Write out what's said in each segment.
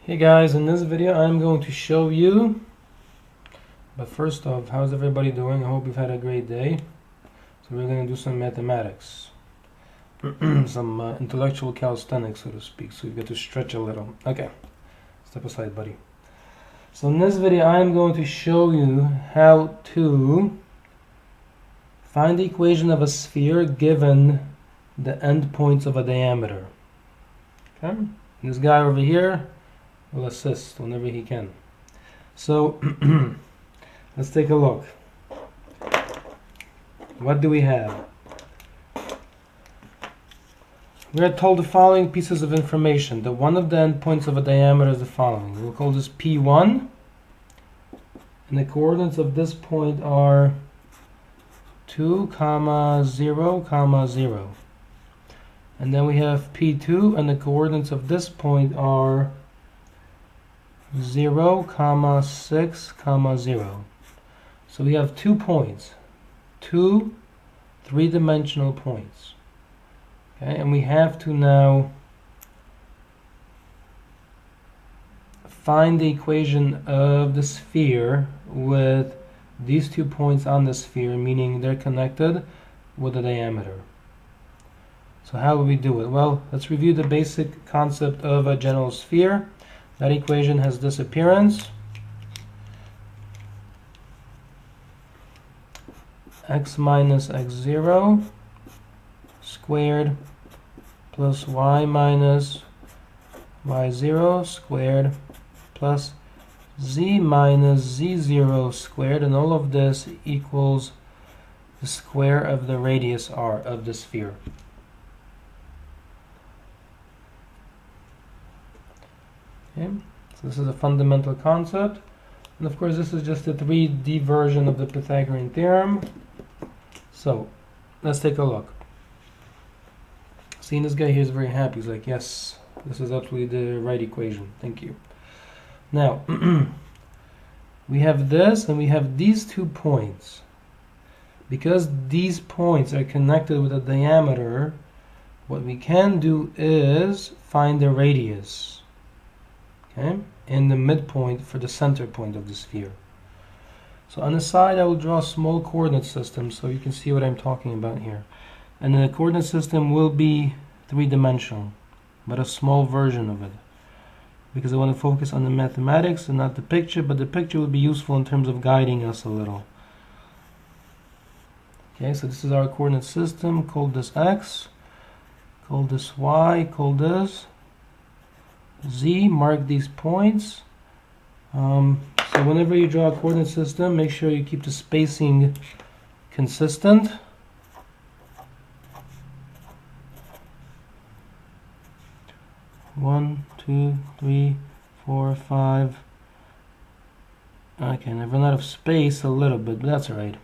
Hey guys, in this video I'm going to show you, but first off, how's everybody doing? I hope you've had a great day. So we're going to do some mathematics, some intellectual calisthenics, so to speak, so you get to stretch a little. Okay, step aside, buddy. So in this video I'm going to show you how to find the equation of a sphere given the endpoints of a diameter. Okay, and this guy over here will assist whenever he can. So let's take a look. What do we have? We are told the following pieces of information. The one of the endpoints of a diameter is the following. We'll call this P1, and the coordinates of this point are 2, 0, 0. And then we have P2, and the coordinates of this point are 0, 6, 0. So we have 2 points, 2 three-dimensional points. Okay, and we have to now find the equation of the sphere with these 2 points on the sphere, meaning they're connected with the diameter. So how will we do it? Well, let's review the basic concept of a general sphere. That equation has this appearance: x minus x0 squared plus y minus y0 squared plus z minus z0 squared, and all of this equals the square of the radius r of the sphere. Okay, so this is a fundamental concept, and of course this is just a 3D version of the Pythagorean theorem. So let's take a look. Seeing this guy here is very happy. He's like, yes, this is absolutely the right equation, thank you. Now we have this and we have these 2 points. Because these points are connected with a diameter, what we can do is find the radius, okay, in the midpoint for the center point of the sphere. So on the side I will draw a small coordinate system so you can see what I'm talking about here. And then the coordinate system will be 3-dimensional, but a small version of it, because I want to focus on the mathematics and not the picture, but the picture would be useful in terms of guiding us a little. Okay, so this is our coordinate system. Call this x, call this y, call this z, mark these points. So whenever you draw a coordinate system, make sure you keep the spacing consistent. One, 2, 3, 4, 5. Okay, and I've run out of space a little bit, but that's alright.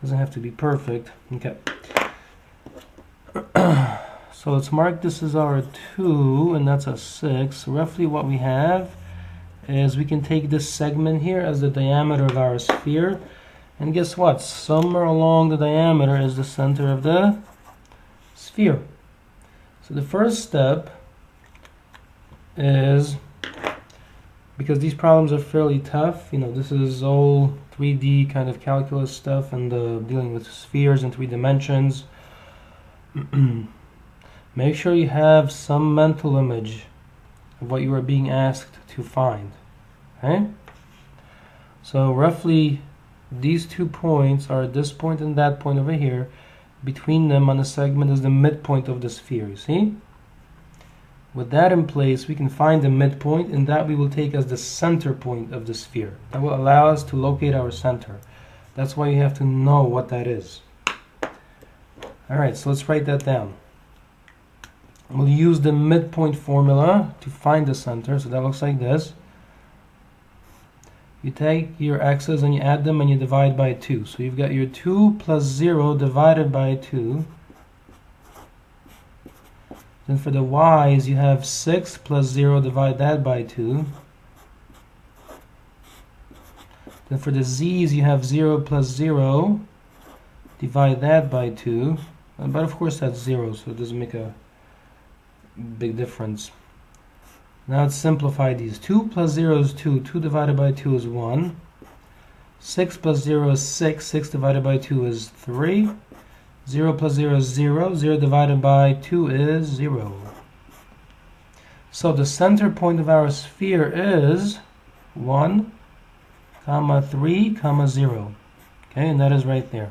Doesn't have to be perfect. Okay. So let's mark this as our 2, and that's a 6. So roughly what we have is we can take this segment here as the diameter of our sphere, and guess what? Somewhere along the diameter is the center of the sphere. So the first step is, because these problems are fairly tough, you know, this is all 3D kind of calculus stuff and dealing with spheres in 3 dimensions. Make sure you have some mental image of what you are being asked to find. Okay? So roughly these 2 points are this point and that point over here. Between them on the segment is the midpoint of the sphere, you see? With that in place, we can find the midpoint, and that we will take as the center point of the sphere. That will allow us to locate our center. That's why you have to know what that is. Alright, so let's write that down. We'll use the midpoint formula to find the center, so that looks like this. You take your x's and you add them and you divide by 2. So you've got your 2 plus 0 divided by 2. Then for the y's, you have 6 plus 0, divide that by 2. Then for the z's, you have 0 plus 0, divide that by 2. But of course that's 0, so it doesn't make a big difference. Now let's simplify these. 2 plus 0 is 2. 2 divided by 2 is 1. 6 plus 0 is 6. 6 divided by 2 is 3. 0 plus 0 is 0. 0 divided by 2 is 0. So the center point of our sphere is 1, comma 3, comma 0. Okay, and that is right there.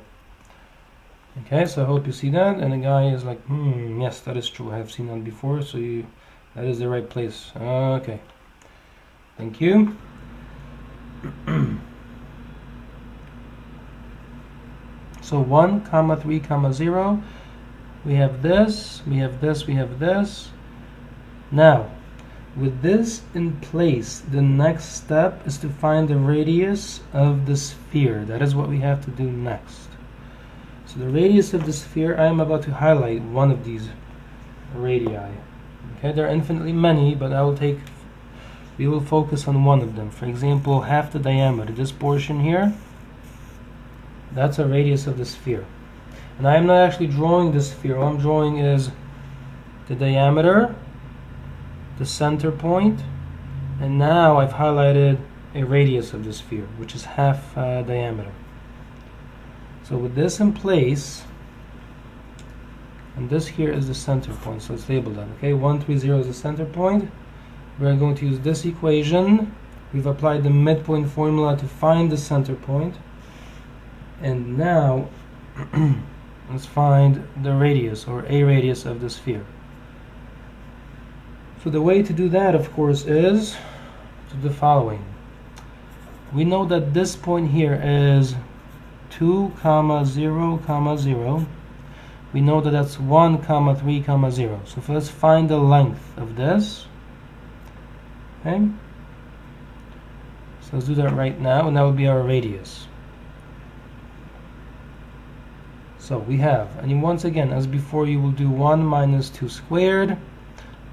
Okay, so I hope you see that. And the guy is like, yes, that is true. I have seen that before, so that is the right place. Okay. Thank you. So 1, comma 3, comma 0. We have this, we have this, we have this. Now, with this in place, the next step is to find the radius of the sphere. That is what we have to do next. So the radius of the sphere, I am about to highlight one of these radii. Okay, there are infinitely many, but we will focus on one of them. For example, half the diameter. This portion here, that's a radius of the sphere. And I am not actually drawing the sphere. All I'm drawing is the diameter, the center point, and now I've highlighted a radius of the sphere, which is half diameter. So with this in place, and this here is the center point, so let's label that. Okay, 1, 3, 0 is the center point. We're going to use this equation. We've applied the midpoint formula to find the center point. And now let's find the radius, or a radius of the sphere. So the way to do that, of course, is to do the following. We know that this point here is 2, 0, 0. We know that that's 1, 3, 0. So let's find the length of this. Okay. So let's do that right now, and that will be our radius. So we have, and once again, as before, you will do 1 minus 2 squared,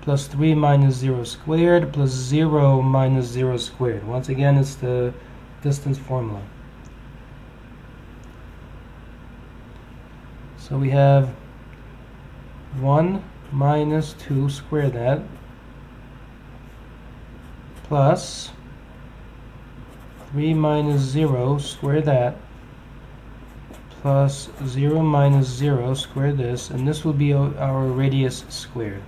plus 3 minus 0 squared, plus 0 minus 0 squared. Once again, it's the distance formula. So we have 1 minus 2 square that, plus 3 minus 0 square that, plus 0 minus 0 square this, and this will be our radius squared.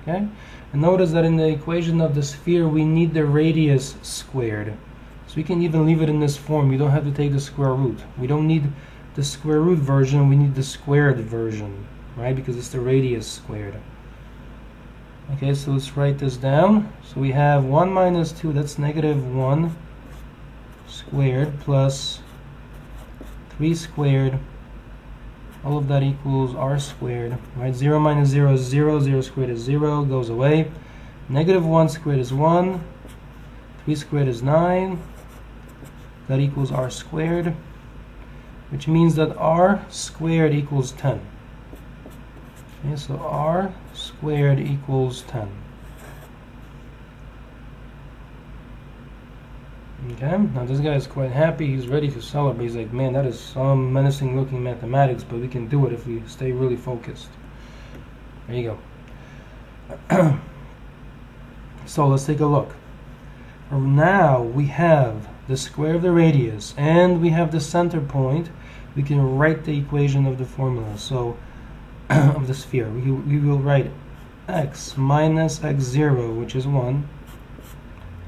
Okay? And notice that in the equation of the sphere we need the radius squared. So we can even leave it in this form. We don't have to take the square root. We don't need the square root version, we need the squared version, right? Because it's the radius squared. Okay, so let's write this down. So we have 1 minus 2, that's negative 1 squared, plus 3 squared. All of that equals r squared, right? 0 minus 0 is 0, 0 squared is 0, goes away. Negative 1 squared is 1, 3 squared is 9. That equals r squared, which means that r squared equals 10. Okay, so r squared equals 10. Okay, now this guy is quite happy. He's ready to celebrate. He's like, man, that is some menacing looking mathematics, but we can do it if we stay really focused. There you go. So let's take a look. Now we have the square of the radius and we have the center point. We can write the equation of the formula, so of the sphere. We will write x minus x0, which is 1,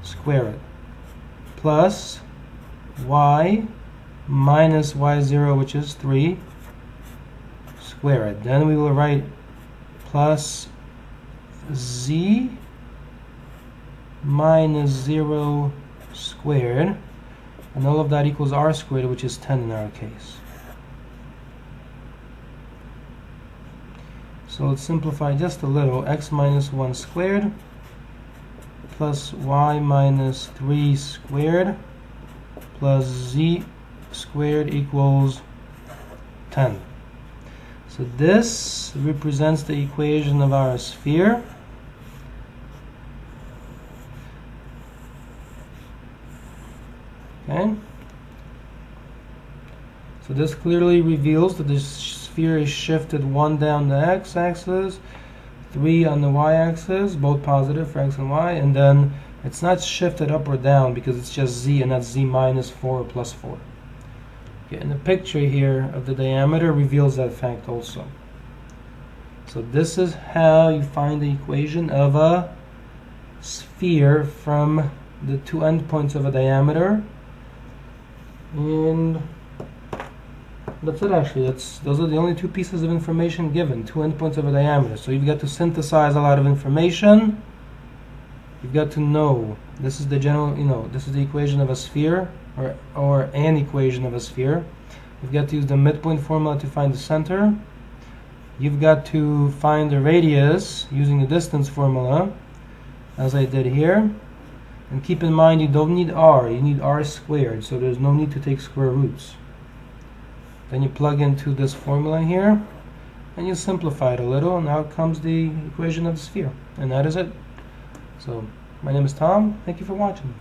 square it, plus y minus y0, which is 3, square it. Then we will write plus z minus 0 squared, and all of that equals r squared, which is 10 in our case. So let's simplify just a little. X minus 1 squared plus y minus 3 squared plus z squared equals 10. So this represents the equation of our sphere. Okay. So this clearly reveals that the sphere is shifted 1 down the x-axis, 3 on the y-axis, both positive for x and y, and then it's not shifted up or down because it's just z, and that's z minus 4 or plus 4. Okay, and the picture here of the diameter reveals that fact also. So this is how you find the equation of a sphere from the two endpoints of a diameter. And that's it actually. Those are the only two pieces of information given, two endpoints of a diameter. So you've got to synthesize a lot of information. You've got to know this is the general, this is the equation of a sphere, or an equation of a sphere. You've got to use the midpoint formula to find the center. You've got to find the radius using the distance formula, as I did here. And keep in mind, you don't need r, you need r squared, so there's no need to take square roots. Then you plug into this formula here, and you simplify it a little, and out comes the equation of the sphere. And that is it. So, my name is Tom. Thank you for watching.